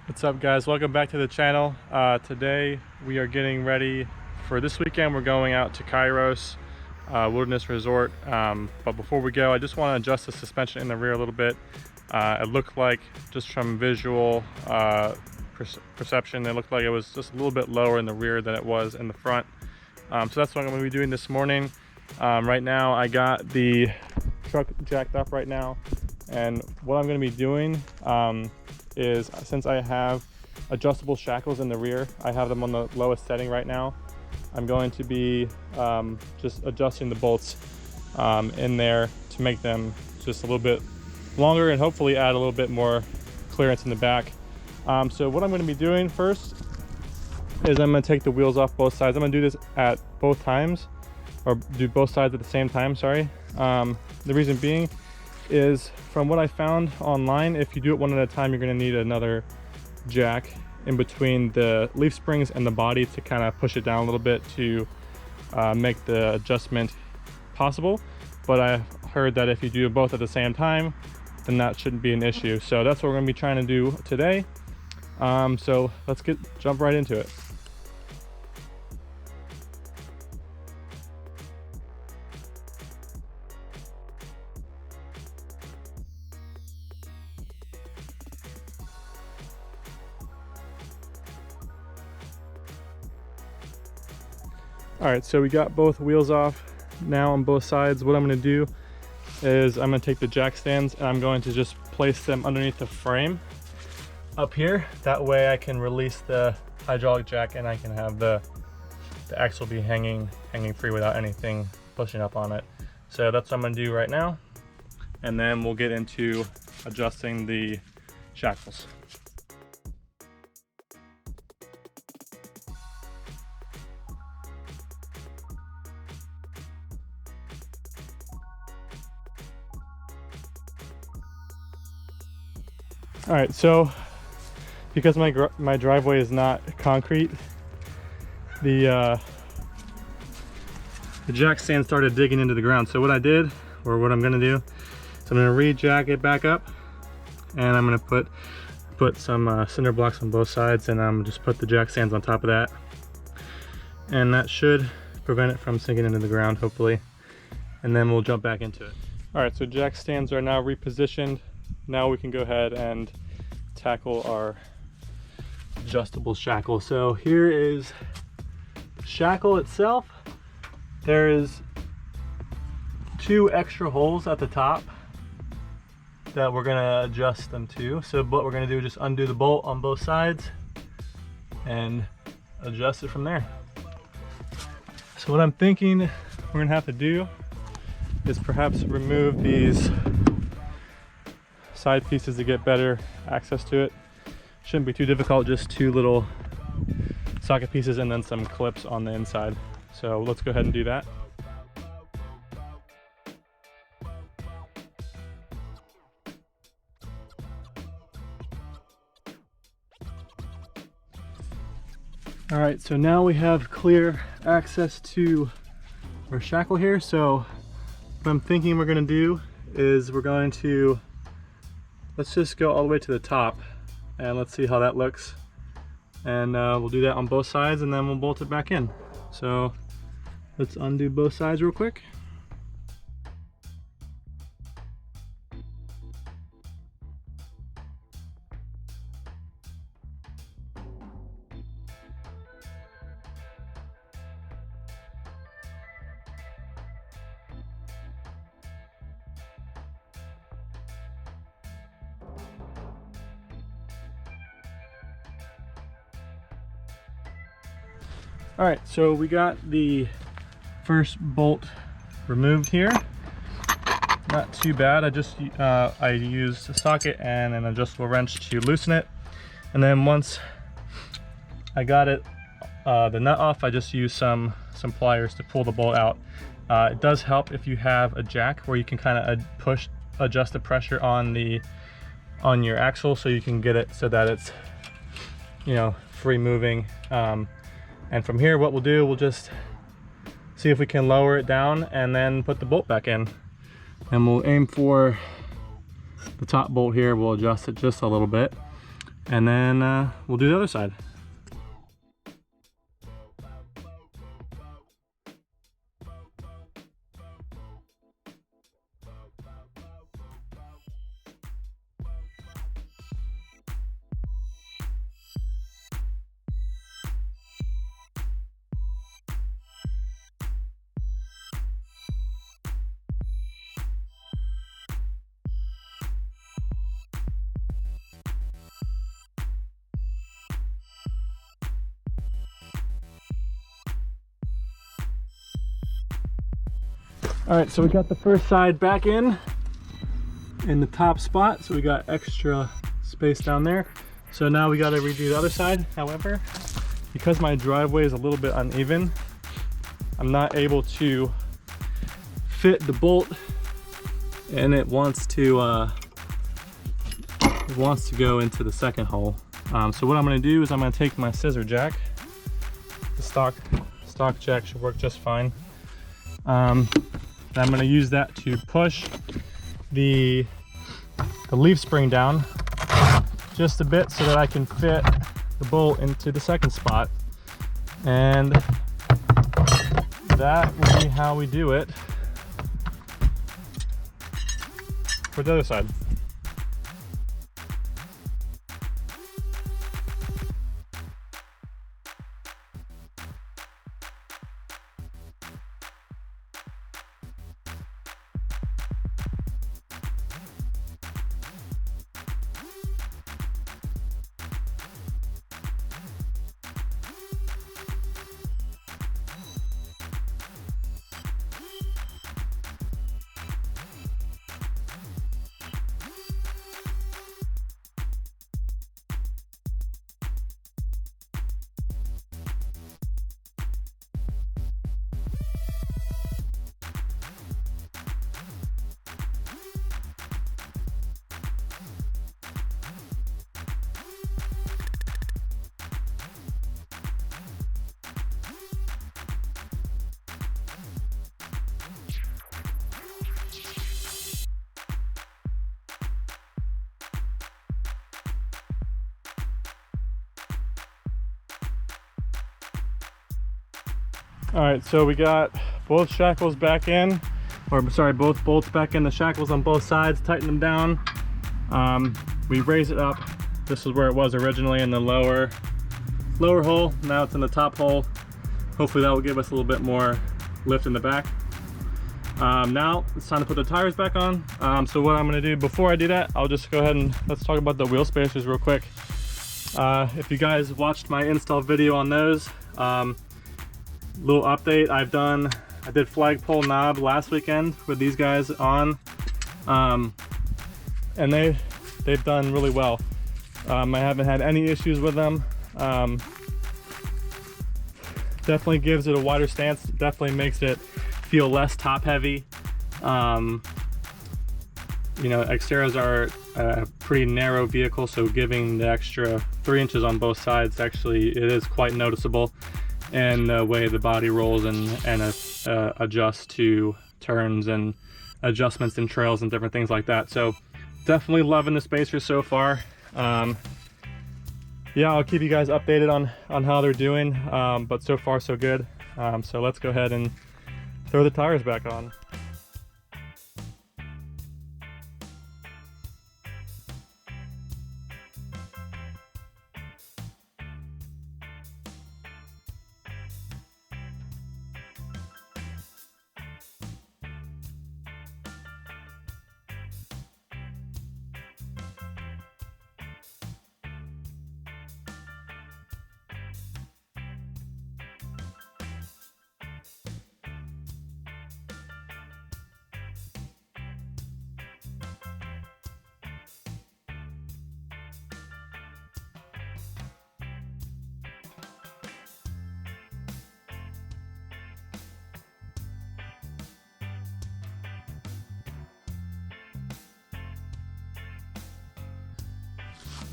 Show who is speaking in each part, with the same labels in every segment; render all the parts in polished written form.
Speaker 1: What's up, guys? Welcome back to the channel. Today we are getting ready for this weekend. We're going out to Kairos Wilderness Resort, but before we go, I just want to adjust the suspension in the rear a little bit. It looked like, just from visual perception, it looked like it was just a little bit lower in the rear than it was in the front. So that's what I'm going to be doing this morning. Right now I got the truck jacked up right now, and what I'm going to be doing is, since I have adjustable shackles in the rear, I have them on the lowest setting right now. I'm going to be just adjusting the bolts in there to make them just a little bit longer and hopefully add a little bit more clearance in the back. So what I'm going to be doing first is I'm going to take the wheels off both sides. I'm going to do this at both times, or do both sides at the same time, sorry. The reason being is, from what I found online, if you do it one at a time, you're going to need another jack in between the leaf springs and the body to kind of push it down a little bit to make the adjustment possible. But I heard that if you do both at the same time, then that shouldn't be an issue. So that's what we're going to be trying to do today. So let's jump right into it. All right, so we got both wheels off now on both sides. What I'm going to do is I'm going to take the jack stands and I'm going to just place them underneath the frame up here. That way I can release the hydraulic jack and I can have the axle be hanging free without anything pushing up on it. So that's what I'm going to do right now, and then we'll get into adjusting the shackles. All right, so because my driveway is not concrete, the jack stand started digging into the ground. So what I did, or what I'm gonna do, is I'm gonna re-jack it back up, and I'm gonna put some cinder blocks on both sides, and I'm just put the jack stands on top of that, and that should prevent it from sinking into the ground, hopefully. And then we'll jump back into it. All right, so jack stands are now repositioned. Now we can go ahead and tackle our adjustable shackle. So here is the shackle itself. There is 2 extra holes at the top that we're gonna adjust them to. So what we're gonna do is just undo the bolt on both sides and adjust it from there. So what I'm thinking we're gonna have to do is perhaps remove these side pieces to get better access to it. Shouldn't be too difficult, just 2 little socket pieces and then some clips on the inside. So let's go ahead and do that. All right, so now we have clear access to our shackle here. So what I'm thinking we're going to do is let's just go all the way to the top and let's see how that looks. And we'll do that on both sides, and then we'll bolt it back in. So let's undo both sides real quick. All right, so we got the first bolt removed here. Not too bad. I used a socket and an adjustable wrench to loosen it, and then once I got it the nut off, I just used some pliers to pull the bolt out. It does help if you have a jack where you can kind of adjust the pressure on your axle, so you can get it so that it's, free moving. And from here, what we'll do, we'll just see if we can lower it down and then put the bolt back in. And we'll aim for the top bolt here. We'll adjust it just a little bit. and then we'll do the other side. All right, so we got the first side back in the top spot, so we got extra space down there. So now we got to redo the other side. However, because my driveway is a little bit uneven, I'm not able to fit the bolt, and it wants to go into the second hole. So what I'm going to do is I'm going to take my scissor jack. The stock jack should work just fine. I'm going to use that to push the leaf spring down just a bit so that I can fit the bolt into the second spot. And that will be how we do it for the other side. All right, so we got both shackles back in, or sorry, both bolts back in the shackles on both sides, tighten them down. We raise it up. This is where it was originally in the lower hole. Now it's in the top hole. Hopefully that will give us a little bit more lift in the back. Now it's time to put the tires back on. So what I'm gonna do before I do that, I'll just go ahead and let's talk about the wheel spacers real quick. If you guys watched my install video on those, little update I did flagpole knob last weekend with these guys on, and they've done really well. I haven't had any issues with them. Definitely gives it a wider stance, definitely makes it feel less top heavy. You know, Xterras are a pretty narrow vehicle, so giving the extra 3 inches on both sides, actually it is quite noticeable in the way the body rolls and adjusts to turns and adjustments in trails and different things like that. So definitely loving the spacers so far. Yeah, I'll keep you guys updated on how they're doing, but so far so good. So let's go ahead and throw the tires back on.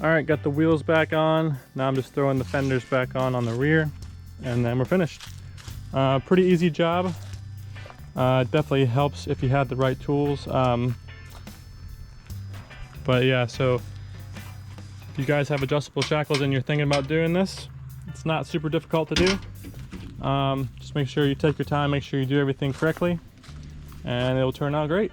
Speaker 1: All right, got the wheels back on. Now I'm just throwing the fenders back on the rear, and then we're finished. Pretty easy job. Definitely helps if you had the right tools. But yeah, so If you guys have adjustable shackles and you're thinking about doing this, it's not super difficult to do. Just make sure you take your time, make sure you do everything correctly, and it'll turn out great.